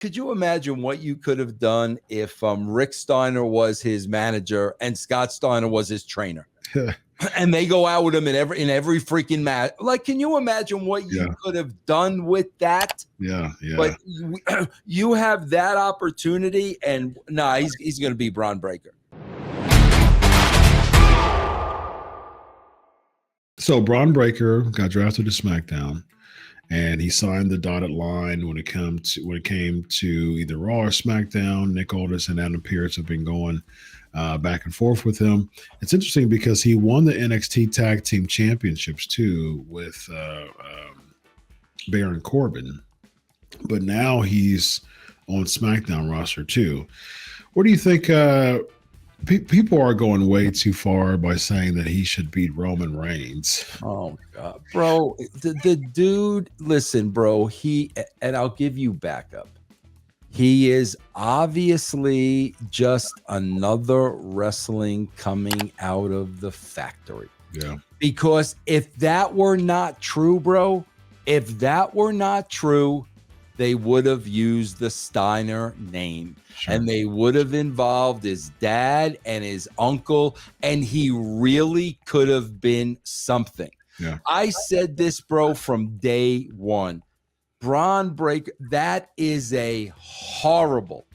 Could you imagine what you could have done if Rick Steiner was his manager and Scott Steiner was his trainer? And they go out with him in every freaking match. Like, can you imagine what you could have done with that? Yeah. But you have that opportunity, and he's going to be Bron Breakker. So Bron Breakker got drafted to SmackDown, and he signed the dotted line when it came to either Raw or SmackDown. Nick Aldis and Adam Pearce have been going back and forth with him. It's interesting because he won the NXT Tag Team Championships too with Baron Corbin, but now he's on SmackDown roster too. What do you think? People are going way too far by saying that he should beat Roman Reigns. Oh God, bro, the dude. Listen, bro. And I'll give you backup. He is obviously just another wrestling coming out of the factory. Yeah. Because if that were not true, bro, they would have used the Steiner name. Sure. And they would have involved his dad and his uncle, and he really could have been something. Yeah. I said this, bro, from day one. Bron Breakker, that is a horrible,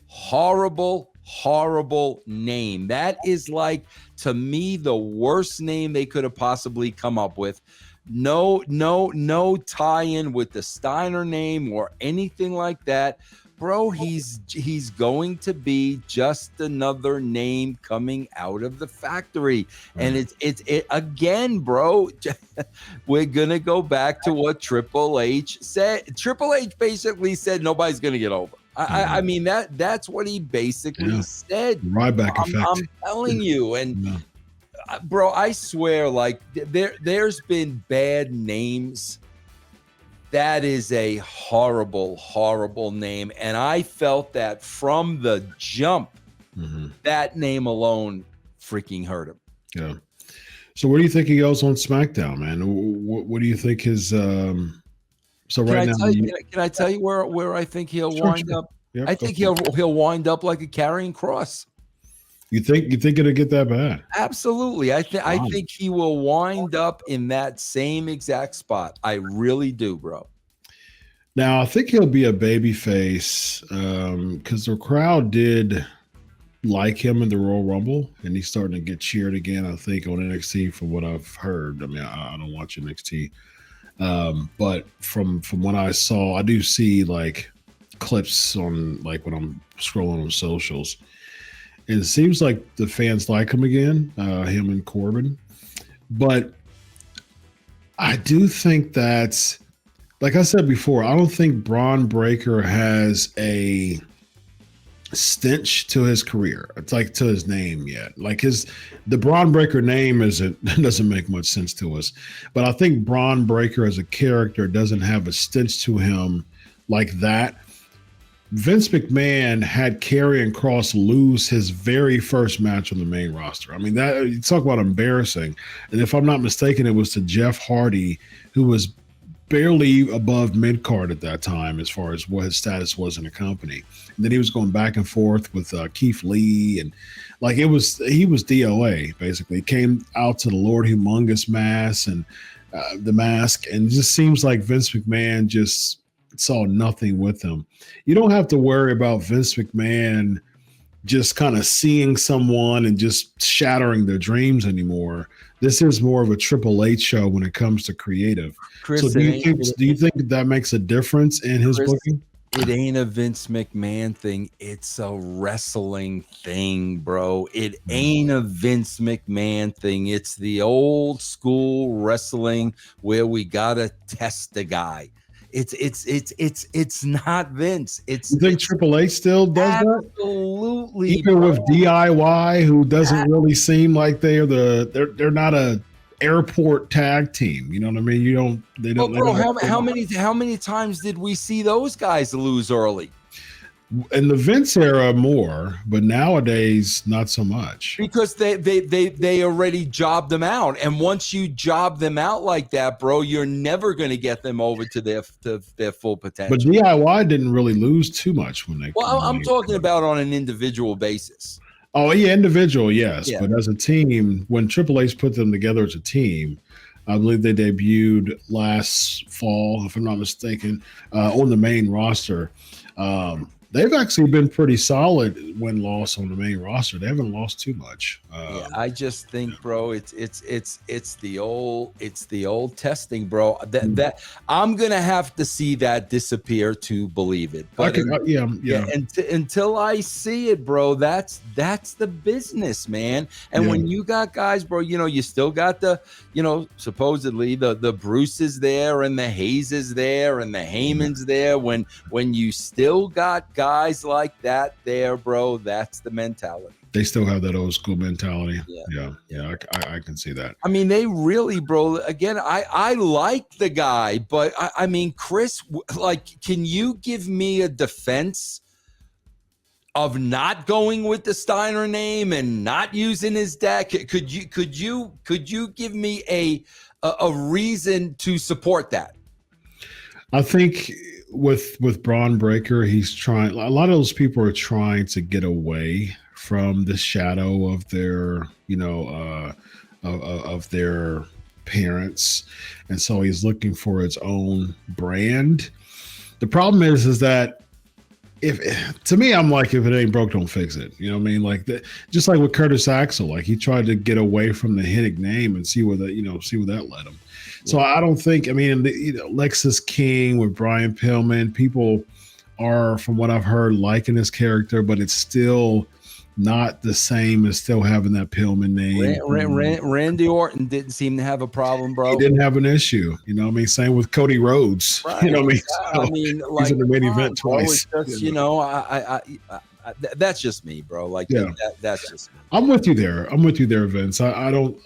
horrible, horrible name. That is like, to me, the worst name they could have possibly come up with. No tie-in with the Steiner name or anything like that. Bro, he's going to be just another name coming out of the factory. And it's again, bro, we're going to go back to what Triple H said. Triple H basically said nobody's going to get over. I mean, that's what he basically said. Ryback effect. I'm telling you. And bro, I swear, like there's been bad names. That is a horrible, horrible name. And I felt that from the jump, that name alone freaking hurt him. Yeah. So where do you think he goes on SmackDown, man? What do you think his so right now? Can I tell you where I think he'll wind up? Yep, I think he'll wind up like a Karrion Kross. You think it'll get that bad? Absolutely. I think he will wind up in that same exact spot. I really do, bro. Now I think he'll be a babyface because the crowd did like him in the Royal Rumble, and he's starting to get cheered again. I think on NXT, from what I've heard. I mean, I don't watch NXT, but from what I saw, I do see like clips on like when I'm scrolling on socials. And it seems like the fans like him again, him and Corbin. But I do think that, like I said before, I don't think Bron Breakker has a stench to his career. It's like to his name yet. Like the Bron Breakker name doesn't make much sense to us. But I think Bron Breakker as a character doesn't have a stench to him like that. Vince McMahon had Karrion Kross lose his very first match on the main roster. I mean, that you talk about embarrassing. And if I'm not mistaken, it was to Jeff Hardy, who was barely above mid-card at that time as far as what his status was in the company. And then he was going back and forth with Keith Lee, and like he was DOA basically. He came out to the Lord Humongous Mask and the Mask, and it just seems like Vince McMahon just saw nothing with him. You don't have to worry about Vince McMahon just kind of seeing someone and just shattering their dreams anymore. This is more of a Triple H show when it comes to creative. Chris, so do you think that makes a difference in his booking? It ain't a Vince McMahon thing. It's a wrestling thing, bro. It ain't a Vince McMahon thing. It's the old school wrestling where we gotta test the guy. It's not Vince. You think Triple H still does that? Absolutely. Even with DIY, who doesn't really seem like they're not a airport tag team. You know what I mean? How many times did we see those guys lose early? In the Vince era more, but nowadays not so much. Because they already jobbed them out, and once you job them out like that, bro, you're never going to get them over to their full potential. But DIY didn't really lose too much when they. Well, I'm talking about on an individual basis. Oh yeah, individual, yes, Yeah. but as a team, when Triple H put them together as a team, I believe they debuted last fall, if I'm not mistaken, on the main roster. They've actually been pretty solid win-loss on the main roster. They haven't lost too much. Yeah, I just think, bro, it's the old testing, bro. That I'm gonna have to see that disappear to believe it. But until I see it, bro, that's the business, man. And when you got guys, bro, you still got the, supposedly the Bruces there and the Hayes there and the Heymans there. When you still got guys like that there, bro, that's the mentality. They still have that old school mentality. Yeah. I can see that. I mean, they really, bro. Again, I like the guy, but I mean, Chris, like, can you give me a defense of not going with the Steiner name and not using his dad? Could you give me a reason to support that? I think with Bron Breakker, he's trying. A lot of those people are trying to get away from the shadow of their, of their parents, and so he's looking for his own brand. The problem is that to me, I'm like, if it ain't broke, don't fix it. You know what I mean? Like just like with Curtis Axel, like he tried to get away from the Hennig name and see where that led him. So I don't think, Lexus King with Brian Pillman, people are, from what I've heard, liking his character, but it's still not the same as still having that Pillman name. Randy Orton didn't seem to have a problem, bro. He didn't have an issue. Same with Cody Rhodes. Right. He's in the main event twice. That's just me, bro. Like, that's just me. I'm with you there, Vince. I don't.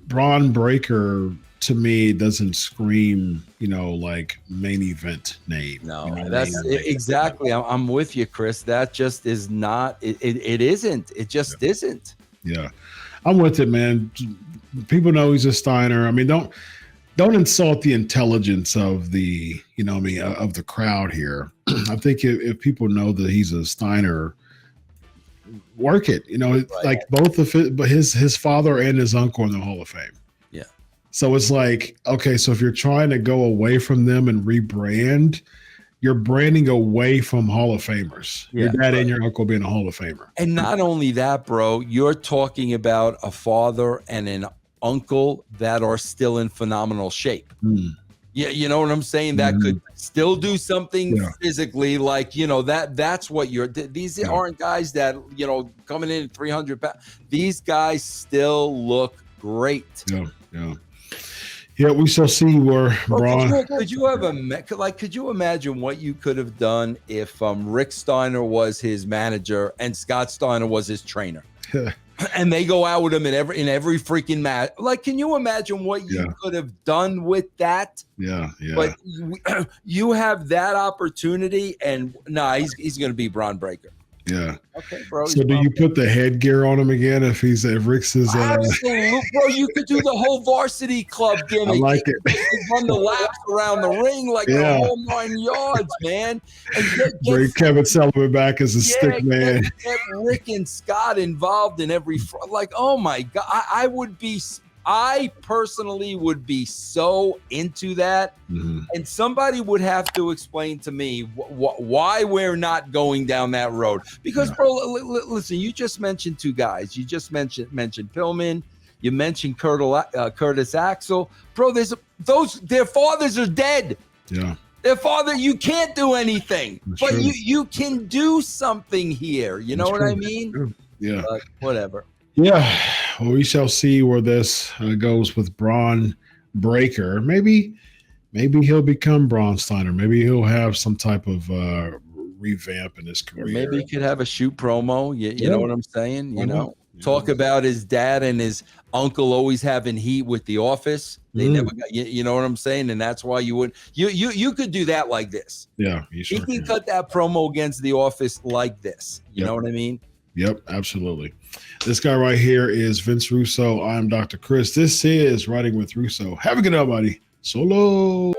Bron Breakker, to me, doesn't scream, like main event name. No, that's exactly. I'm with you, Chris. That just is not. It isn't. It just isn't. Yeah, I'm with it, man. People know he's a Steiner. I mean, don't insult the intelligence of the, of the crowd here. I think if people know that he's a Steiner, work it. Right. Like both of his father and his uncle in the Hall of Fame. So it's like, okay, so if you're trying to go away from them and rebrand, you're branding away from Hall of Famers. Your dad and your uncle being a Hall of Famer. And not only that, bro, you're talking about a father and an uncle that are still in phenomenal shape. Yeah, you know what I'm saying? That could still do something physically, like, that's what these aren't guys that, coming in at 300 pounds. These guys still look great. Yeah, we shall see where Bron. Could you imagine what you could have done if Rick Steiner was his manager and Scott Steiner was his trainer, and they go out with him in every freaking match? Like, can you imagine what you could have done with that? Yeah. But you have that opportunity, and he's going to be Bron Breakker. Yeah. Okay, bro. So do you put the headgear on him again if Rick's is? Absolutely, bro. You could do the whole varsity club gimmick. I like it. Run the laps around the ring like the whole 9 yards, man. And bring Kevin Sullivan back as a stick man. Get Rick and Scott involved in every. Like, oh my God, I personally would be so into that, and somebody would have to explain to me why we're not going down that road. Because, bro, listen, you just mentioned two guys. You just mentioned Pillman. You mentioned Curtis Axel. Bro, their fathers are dead. Yeah. Their father, you can't do anything, but you can do something here. You know what I mean? Yeah. Whatever. Yeah, well, we shall see where this goes with Bron Breakker. Maybe he'll become Braun Steiner. Maybe he'll have some type of revamp in his career. Maybe he could have a shoot promo. You know what I'm saying? talk about his dad and his uncle always having heat with The Office. They never got, you know what I'm saying? And that's why you would, you could do that like this. Yeah, you sure he can cut that promo against The Office like this. You know what I mean? Yep, absolutely. This guy right here is Vince Russo. I'm Dr. Chris. This is Writing with Russo. Have a good night, buddy. Solo.